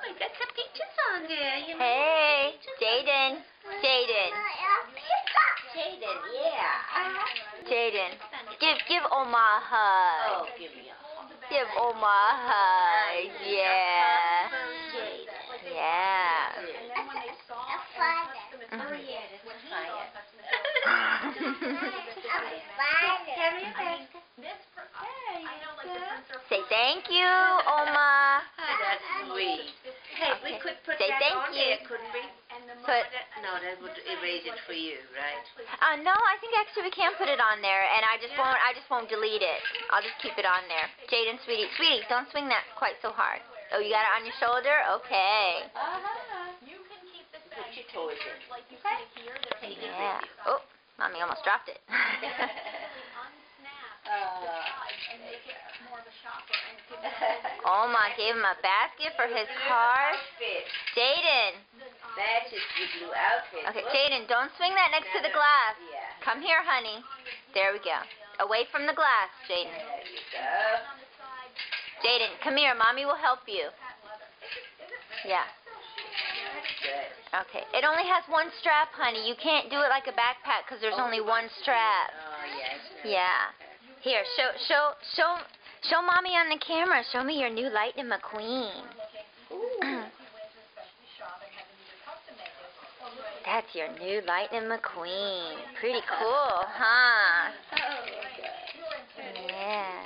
we got some pictures on there. Hey, Jaden. Jaden. Jaden, yeah. Jaden. Give Oma a hug. Oh, give me a hug. Give Oma a hug. Yeah. Jaden. Yeah. Say thank you, Oma. That's sweet. Hey, we could put Say that thank on you. there, couldn't we? No, that would erase it for you, right? No, I think actually we can put it on there, and I just won't delete it. I'll just keep it on there. Jaden, sweetie, don't swing that quite so hard. Oh, you got it on your shoulder? Okay. Put your toys in. Take it Yeah. with you. Oh, Mommy almost dropped it. Oma gave him a basket for his car. Jaden. Matches your blue outfit. Okay, Jaden, don't swing that next to the glass. Yeah. Come here, honey. There we go. Away from the glass, Jaden. There you go. Jaden, come here. Mommy will help you. Yeah. Good. Okay. It only has one strap, honey. You can't do it like a backpack because there's only one strap. Oh, yes. Yeah. Here, show Mommy on the camera. Show me your new Lightning McQueen. That's your new Lightning McQueen. Pretty cool, huh? Yeah.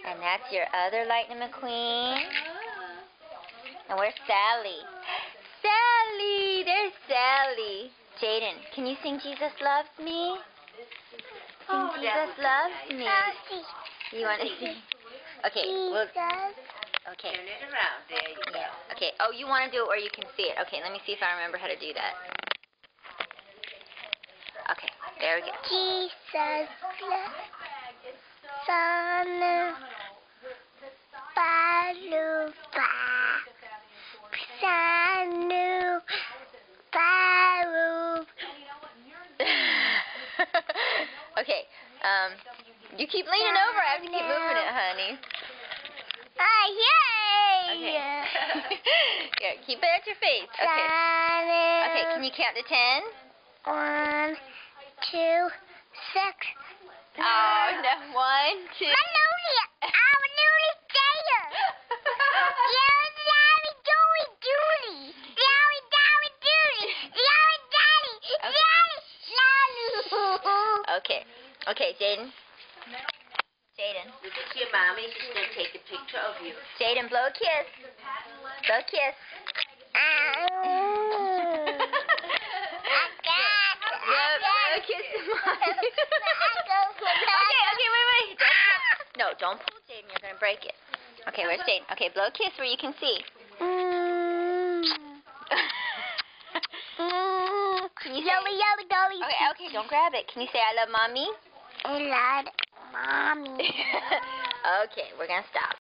And that's your other Lightning McQueen. And where's Sally? Sally! There's Sally. Jaden, can you sing Jesus Loves Me? Sing Jesus Loves Me. You want to sing? Okay. Okay. Turn it around. There you go. Okay. Oh, you want to do it where you can see it. Okay, let me see if I remember how to do that. Okay, there we go. Jesus Son Baluba Sanu Balu. Okay, you keep leaning over. I have to keep moving it, honey. Yay! Okay. Here, keep it at your face. Okay. Okay, can you count to 10? 1, 2, 6. Oh, no. 1, 2. Okay. Okay, Jaden. Jaden. Look at your mommy. She's going to take a picture of you. Jaden, blow a kiss. Blow a kiss. Blow a kiss to Mommy. Okay, wait. No, don't pull, Jaden. You're going to break it. Okay, where's Jaden? Okay, blow a kiss where you can see. Can you say... Okay, don't grab it. Can you say, I love Mommy? I love Mommy. Okay, we're going to stop.